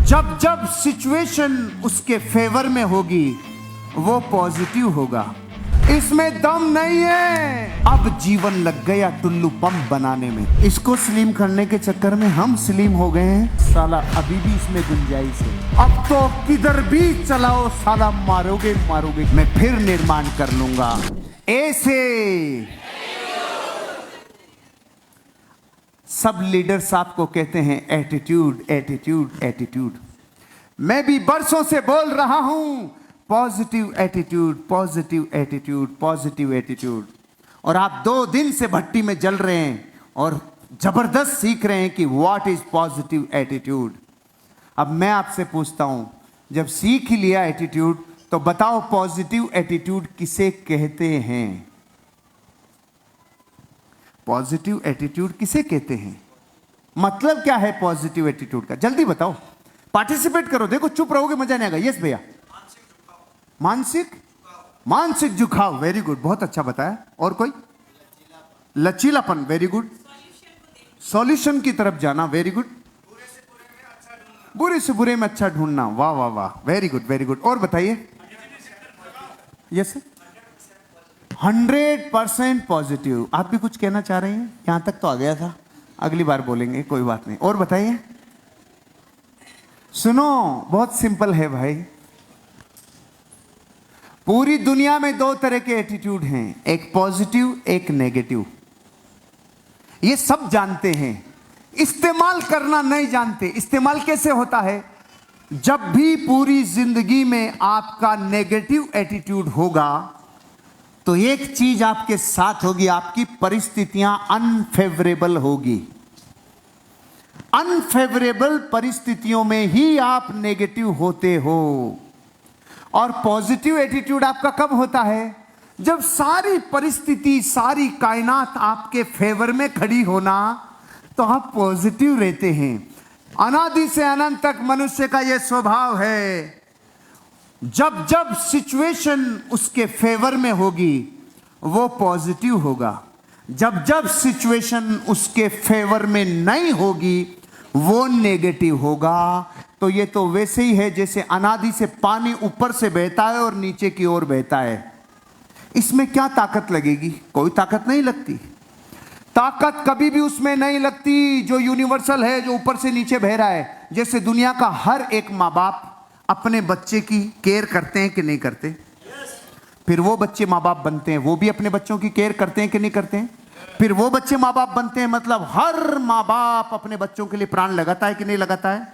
जब जब सिचुएशन उसके फेवर में होगी वो पॉजिटिव होगा। इसमें दम नहीं है। अब जीवन लग गया टुल्लू पंप बनाने में। इसको स्लिम करने के चक्कर में हम स्लिम हो गए हैं। साला अभी भी इसमें गुंजाइश है। अब तो किधर भी चलाओ साला मारोगे मारोगे। मैं फिर निर्माण कर लूंगा। ऐसे सब लीडर्स आपको कहते हैं एटीट्यूड एटीट्यूड एटीट्यूड। मैं भी बरसों से बोल रहा हूं positive attitude positive attitude positive attitude. और आप 2 दिन से भट्टी में जल रहे हैं और जबरदस्त सीख रहे हैं कि व्हाट इज पॉजिटिव एटीट्यूड। अब मैं आपसे पूछता हूं, जब सीख ही लिया एटीट्यूड तो बताओ पॉजिटिव एटीट्यूड किसे कहते हैं? पॉजिटिव एटीट्यूड किसे कहते हैं? मतलब क्या है पॉजिटिव एटीट्यूड का? जल्दी बताओ, पार्टिसिपेट करो। देखो चुप रहोगे मजा नहीं आएगा। यस भैया, मानसिक झुकाव। वेरी गुड, बहुत अच्छा बताया। और कोई? लचीलापन। Very good. सॉल्यूशन की तरफ जाना। Very good. बुरे से बुरे में अच्छा ढूंढना। वाह वाह वाह, वेरी गुड वेरी गुड। और बताइए। Yes, 100% positive. आप भी कुछ कहना चाह रहे हैं? यहां तक तो आ गया था, अगली बार बोलेंगे, कोई बात नहीं। और बताइए। सुनो, बहुत सिंपल है भाई। पूरी दुनिया में 2 तरह के एटीट्यूड हैं, एक पॉजिटिव एक नेगेटिव। ये सब जानते हैं, इस्तेमाल करना नहीं जानते। इस्तेमाल कैसे होता है? जब भी पूरी जिंदगी में आपका नेगेटिव एटीट्यूड होगा तो एक चीज आपके साथ होगी, आपकी परिस्थितियां अनफेवरेबल होगी। अनफेवरेबल परिस्थितियों में ही आप नेगेटिव होते हो। और पॉजिटिव एटीट्यूड आपका कब होता है? जब सारी परिस्थिति सारी कायनात आपके फेवर में खड़ी होना तो आप पॉजिटिव रहते हैं। अनादि से अनंत तक मनुष्य का यह स्वभाव है, जब जब सिचुएशन उसके फेवर में होगी वो पॉजिटिव होगा, जब जब सिचुएशन उसके फेवर में नहीं होगी वो नेगेटिव होगा। तो ये तो वैसे ही है जैसे अनादि से पानी ऊपर से बहता है और नीचे की ओर बहता है। इसमें क्या ताकत लगेगी? कोई ताकत नहीं लगती। ताकत कभी भी उसमें नहीं लगती जो यूनिवर्सल है, जो ऊपर से नीचे बह रहा है। जैसे दुनिया का हर एक माँ बाप अपने बच्चे की केयर करते हैं कि नहीं करते? फिर वो बच्चे माँ बाप बनते हैं, वो भी अपने बच्चों की केयर करते हैं कि नहीं करते हैं? फिर वो बच्चे माँ बाप बनते हैं, मतलब हर माँ बाप अपने बच्चों के लिए प्राण लगाता है कि नहीं लगाता है?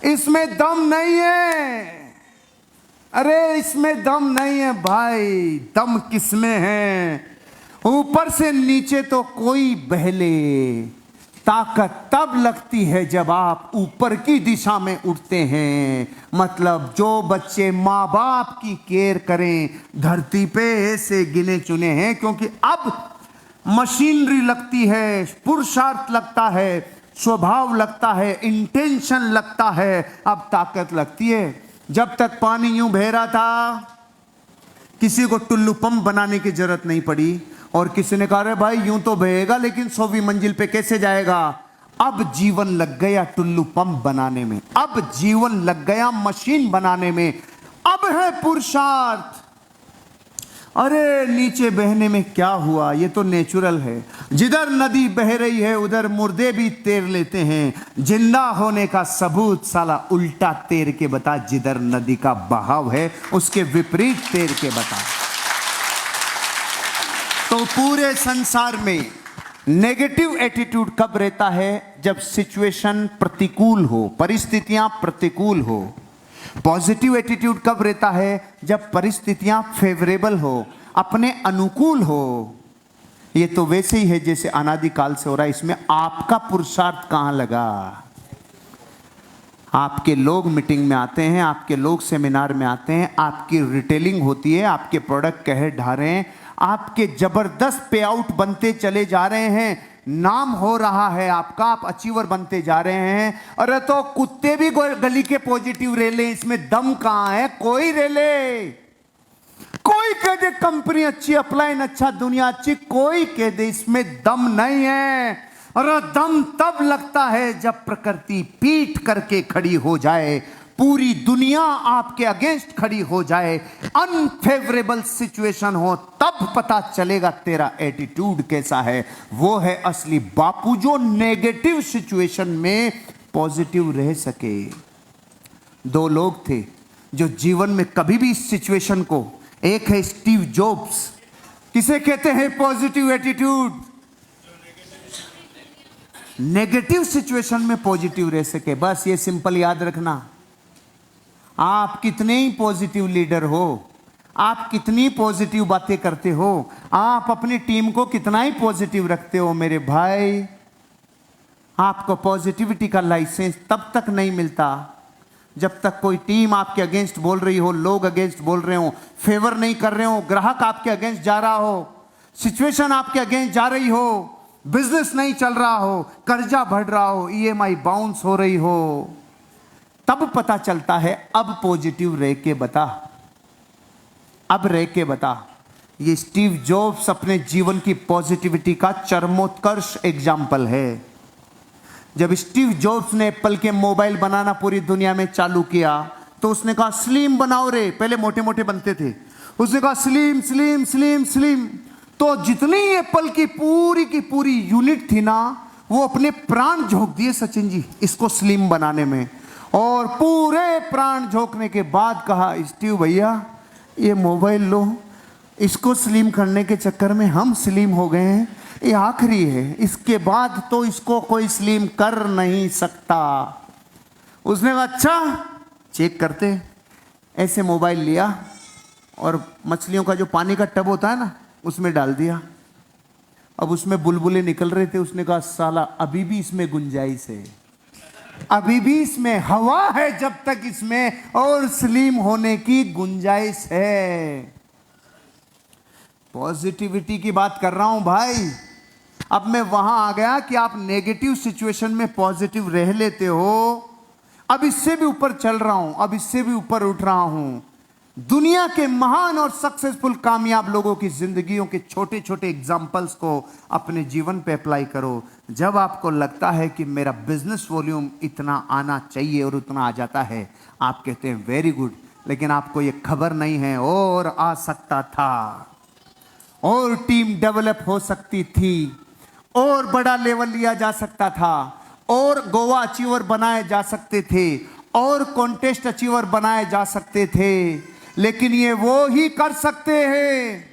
इसमें दम नहीं है। अरे इसमें दम नहीं है भाई। दम किसमें है? ऊपर से नीचे तो कोई बहले। ताकत तब लगती है जब आप ऊपर की दिशा में उठते हैं। मतलब जो बच्चे माँ बाप की केयर करें धरती पे ऐसे गिने चुने हैं, क्योंकि अब मशीनरी लगती है, पुरुषार्थ लगता है, स्वभाव लगता है, इंटेंशन लगता है, अब ताकत लगती है। जब तक पानी यूं बह रहा था किसी को टुल्लू पंप बनाने की जरूरत नहीं पड़ी। और किसी ने कहा रे भाई यूं तो बहेगा लेकिन 100वीं मंजिल पे कैसे जाएगा? अब जीवन लग गया टुल्लू पंप बनाने में, अब जीवन लग गया मशीन बनाने में, अब है पुरुषार्थ। अरे नीचे बहने में क्या हुआ? ये तो नेचुरल है। जिधर नदी बह रही है उधर मुर्दे भी तैर लेते हैं। जिंदा होने का सबूत साला उल्टा तैर के बता। जिधर नदी का बहाव है उसके विपरीत तैर के बता। तो पूरे संसार में नेगेटिव एटीट्यूड कब रहता है? जब सिचुएशन प्रतिकूल हो, परिस्थितियां प्रतिकूल हो। पॉजिटिव एटीट्यूड कब रहता है? जब परिस्थितियां फेवरेबल हो, अपने अनुकूल हो। ये तो वैसे ही है जैसे अनादि काल से हो रहा है। इसमें आपका पुरुषार्थ कहां लगा? आपके लोग मीटिंग में आते हैं, आपके लोग सेमिनार में आते हैं, आपकी रिटेलिंग होती है, आपके प्रोडक्ट कहे ढा रहे हैं, आपके जबरदस्त पे आउट बनते चले जा रहे हैं, नाम हो रहा है आपका, आप अचीवर बनते जा रहे हैं। अरे तो कुत्ते भी गली के पॉजिटिव रेले, इसमें दम कहां है? कोई रेले, कोई कह दे कंपनी अच्छी, अपलाइन अच्छा, दुनिया अच्छी, कोई कह दे, इसमें दम नहीं है। और दम तब लगता है जब प्रकृति पीट करके खड़ी हो जाए, पूरी दुनिया आपके अगेंस्ट खड़ी हो जाए, अनफेवरेबल सिचुएशन हो, तब पता चलेगा तेरा एटीट्यूड कैसा है। वो है असली बापू जो नेगेटिव सिचुएशन में पॉजिटिव रह सके। दो लोग थे जो जीवन में कभी भी इस सिचुएशन को, एक है स्टीव जॉब्स, किसे कहते हैं पॉजिटिव एटीट्यूड, नेगेटिव सिचुएशन में पॉजिटिव रह सके। बस ये सिंपल याद रखना। आप कितने ही पॉजिटिव लीडर हो, आप कितनी पॉजिटिव बातें करते हो, आप अपनी टीम को कितना ही पॉजिटिव रखते हो, मेरे भाई, आपको पॉजिटिविटी का लाइसेंस तब तक नहीं मिलता जब तक कोई टीम आपके अगेंस्ट बोल रही हो, लोग अगेंस्ट बोल रहे हो, फेवर नहीं कर रहे हो, ग्राहक आपके अगेंस्ट जा रहा हो, सिचुएशन आपके अगेंस्ट जा रही हो, बिजनेस नहीं चल रहा हो, कर्जा बढ़ रहा हो, ईएमआई बाउंस हो रही हो, तब पता चलता है अब पॉजिटिव रह के बता, अब रह के बता। ये स्टीव जॉब्स अपने जीवन की पॉजिटिविटी का चरमोत्कर्ष एग्जाम्पल है। जब स्टीव जॉब्स ने एप्पल के मोबाइल बनाना पूरी दुनिया में चालू किया तो उसने कहा स्लिम बनाओ रे, पहले मोटे मोटे बनते थे, उसने कहा स्लिम स्लिम स्लिम स्लिम। तो जितनी एप्पल की पूरी यूनिट थी ना, वो अपने प्राण झोंक दिए सचिन जी इसको स्लिम बनाने में, और पूरे प्राण झोंकने के बाद कहा स्टीव भैया ये मोबाइल लो, इसको स्लिम करने के चक्कर में हम स्लिम हो गए हैं, ये आखिरी है, इसके बाद तो इसको कोई स्लिम कर नहीं सकता। उसने कहा अच्छा चेक करते, ऐसे मोबाइल लिया और मछलियों का जो पानी का टब होता है ना उसमें डाल दिया, अब उसमें बुलबुले निकल रहे थे। उसने कहा साला अभी भी इसमें गुंजाइश है, अभी भी इसमें हवा है, जब तक इसमें और स्लिम होने की गुंजाइश है। पॉजिटिविटी की बात कर रहा हूं भाई। अब मैं वहां आ गया कि आप नेगेटिव सिचुएशन में पॉजिटिव रह लेते हो, अब इससे भी ऊपर चल रहा हूं, अब इससे भी ऊपर उठ रहा हूं। दुनिया के महान और सक्सेसफुल कामयाब लोगों की जिंदगियों के छोटे छोटे एग्जाम्पल्स को अपने जीवन पे अप्लाई करो। जब आपको लगता है कि मेरा बिजनेस वॉल्यूम इतना आना चाहिए और उतना आ जाता है, आप कहते हैं वेरी गुड, लेकिन आपको ये खबर नहीं है और आ सकता था, और टीम डेवलप हो सकती थी, और बड़ा लेवल लिया जा सकता था, और गोवा अचीवर बनाए जा सकते थे, और कॉन्टेस्ट अचीवर बनाए जा सकते थे। लेकिन ये वो ही कर सकते हैं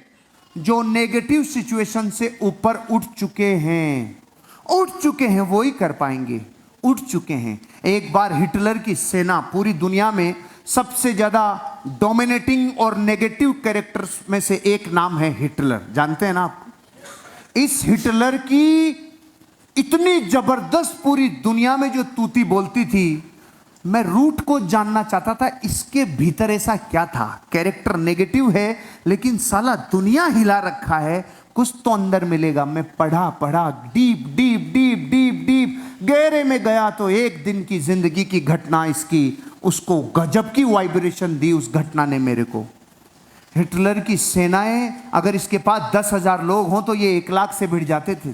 जो नेगेटिव सिचुएशन से ऊपर उठ चुके हैं, वो ही कर पाएंगे, उठ चुके हैं। एक बार हिटलर की सेना, पूरी दुनिया में सबसे ज्यादा डोमिनेटिंग और नेगेटिव कैरेक्टर्स में से एक नाम है हिटलर, जानते हैं ना आप? इस हिटलर की इतनी जबरदस्त पूरी दुनिया में जो तूती बोलती थी, मैं रूट को जानना चाहता था, इसके भीतर ऐसा क्या था। कैरेक्टर नेगेटिव है लेकिन साला दुनिया हिला रखा है, कुछ तो अंदर मिलेगा। मैं पढ़ा deep deep deep deep deep गहरे में गया तो एक दिन की जिंदगी की घटना इसकी, उसको गजब की वाइब्रेशन दी उस घटना ने मेरे को। हिटलर की सेनाएं, अगर इसके पास 10,000 लोग हों तो ये 1 लाख से भिड़ जाते थे,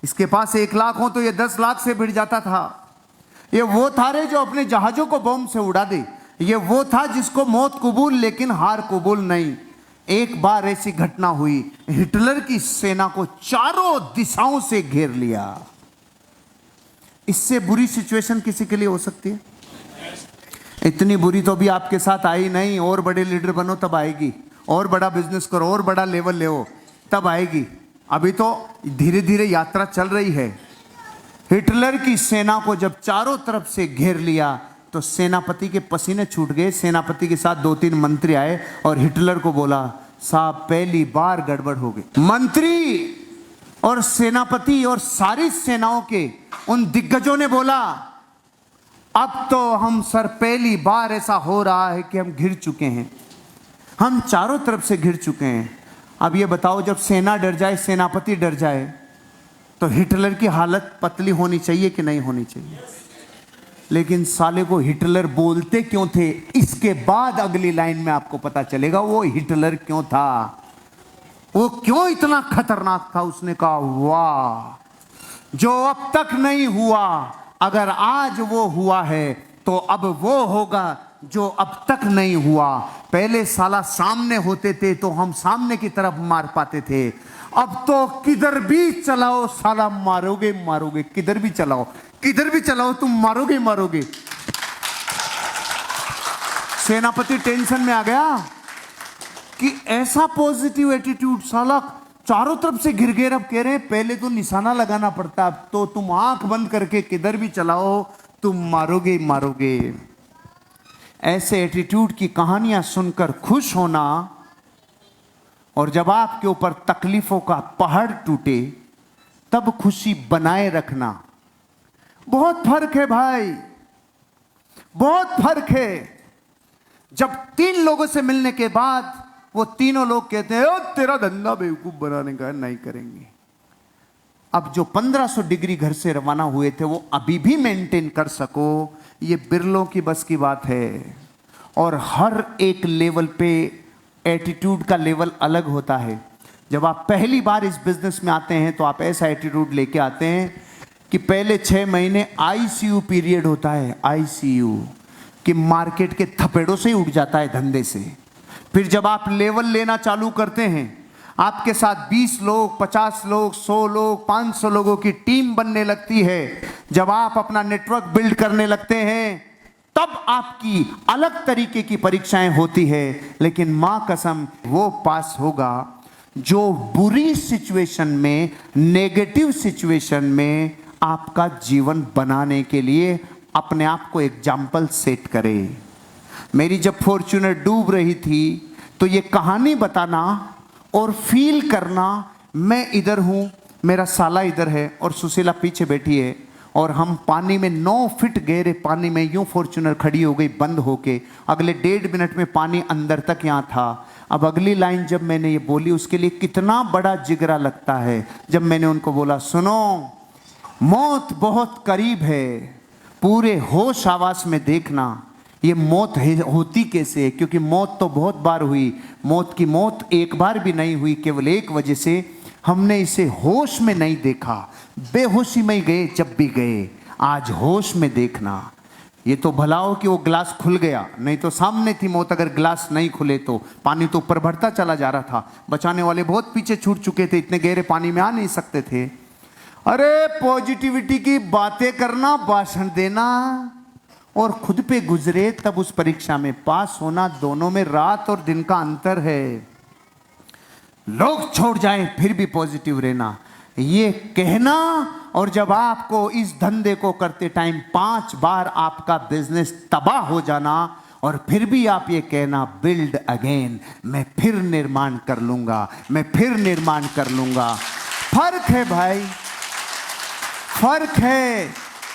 इसके पास 1 लाख हो तो ये 10 लाख से भिड़ जाता था। ये वो था रे जो अपने जहाजों को बम से उड़ा दे, ये वो था जिसको मौत कबूल लेकिन हार कबूल नहीं। एक बार ऐसी घटना हुई, हिटलर की सेना को चारों दिशाओं से घेर लिया। इससे बुरी सिचुएशन किसी के लिए हो सकती है? इतनी बुरी तो भी आपके साथ आई नहीं। और बड़े लीडर बनो तब आएगी, और बड़ा बिजनेस करो, और बड़ा लेवल ले तब आएगी। अभी तो धीरे धीरे यात्रा चल रही है। हिटलर की सेना को जब चारों तरफ से घेर लिया तो सेनापति के पसीने छूट गए। सेनापति के साथ 2-3 मंत्री आए और हिटलर को बोला, साहब पहली बार गड़बड़ हो गई। मंत्री और सेनापति और सारी सेनाओं के उन दिग्गजों ने बोला, अब तो हम सर पहली बार ऐसा हो रहा है कि हम घिर चुके हैं, हम चारों तरफ से घिर चुके हैं। अब ये बताओ, जब सेना डर जाए, सेनापति डर जाए, तो हिटलर की हालत पतली होनी चाहिए कि नहीं होनी चाहिए? लेकिन साले को हिटलर बोलते क्यों थे, इसके बाद अगली लाइन में आपको पता चलेगा वो हिटलर क्यों था, वो क्यों इतना खतरनाक था। उसने कहा वाह, जो अब तक नहीं हुआ, अगर आज वो हुआ है तो अब वो होगा जो अब तक नहीं हुआ। पहले साला सामने होते थे तो हम सामने की तरफ मार पाते थे, अब तो किधर भी चलाओ साला मारोगे मारोगे, किधर भी चलाओ, किधर भी चलाओ तुम मारोगे मारोगे। सेनापति टेंशन में आ गया कि ऐसा पॉजिटिव एटीट्यूड, साला चारों तरफ से घिर घिर। अब कह रहे हैं पहले तो निशाना लगाना पड़ता, अब तो तुम आंख बंद करके किधर भी चलाओ तुम मारोगे मारोगे। ऐसे एटीट्यूड की कहानियां सुनकर खुश होना और जब आपके ऊपर तकलीफों का पहाड़ टूटे तब खुशी बनाए रखना, बहुत फर्क है भाई, बहुत फर्क है। जब 3 लोगों से मिलने के बाद वो तीनों लोग कहते हैं ओ तेरा धंधा बेवकूफ बनाने का है, नहीं करेंगे। अब जो 1500 डिग्री घर से रवाना हुए थे वो अभी भी मेंटेन कर सको, ये बिरलों की बस की बात है। और हर एक लेवल पे एटीट्यूड का लेवल अलग होता है। जब आप पहली बार इस बिजनेस में आते हैं तो आप ऐसा एटीट्यूड लेके आते हैं कि पहले 6 महीने आईसीयू पीरियड होता है, आईसीयू, कि मार्केट के थपेड़ों से ही उठ जाता है धंधे से। फिर जब आप लेवल लेना चालू करते हैं, आपके साथ 20 लोग, 50 लोग, 100 लोग, 500 लोगों की टीम बनने लगती है, जब आप अपना नेटवर्क बिल्ड करने लगते हैं, तब आपकी अलग तरीके की परीक्षाएं होती है। लेकिन मां कसम वो पास होगा जो बुरी सिचुएशन में, नेगेटिव सिचुएशन में आपका जीवन बनाने के लिए अपने आप को एग्जाम्पल सेट करे। मेरी जब फॉर्च्यूनर डूब रही थी तो ये कहानी बताना और फील करना, मैं इधर हूं, मेरा साला इधर है और सुशीला पीछे बैठी है और हम पानी में 9 फीट गहरे पानी में यूं फॉर्च्यूनर खड़ी हो गई बंद होके। अगले 1.5 मिनट में पानी अंदर तक यहाँ था। अब अगली लाइन जब मैंने ये बोली, उसके लिए कितना बड़ा जिगरा लगता है। जब मैंने उनको बोला सुनो, मौत बहुत करीब है, पूरे होश आवास में देखना ये मौत होती कैसे है, क्योंकि मौत तो बहुत बार हुई, मौत की मौत एक बार भी नहीं हुई, केवल एक वजह से हमने इसे होश में नहीं देखा, बेहोशी में ही गए जब भी गए। आज होश में देखना। ये तो भला हो कि वो गिलास खुल गया, नहीं तो सामने थी मौत। अगर गिलास नहीं खुले तो पानी तो ऊपर बढ़ता चला जा रहा था, बचाने वाले बहुत पीछे छूट चुके थे, इतने गहरे पानी में आ नहीं सकते थे। अरे पॉजिटिविटी की बातें करना, भाषण देना और खुद पे गुजरे तब उस परीक्षा में पास होना, दोनों में रात और दिन का अंतर है। लोग छोड़ जाएं फिर भी पॉजिटिव रहना, ये कहना। और जब आपको इस धंधे को करते टाइम 5 बार आपका बिजनेस तबाह हो जाना और फिर भी आप ये कहना बिल्ड अगेन, मैं फिर निर्माण कर लूंगा, मैं फिर निर्माण कर लूंगा। फर्क है भाई, फर्क है।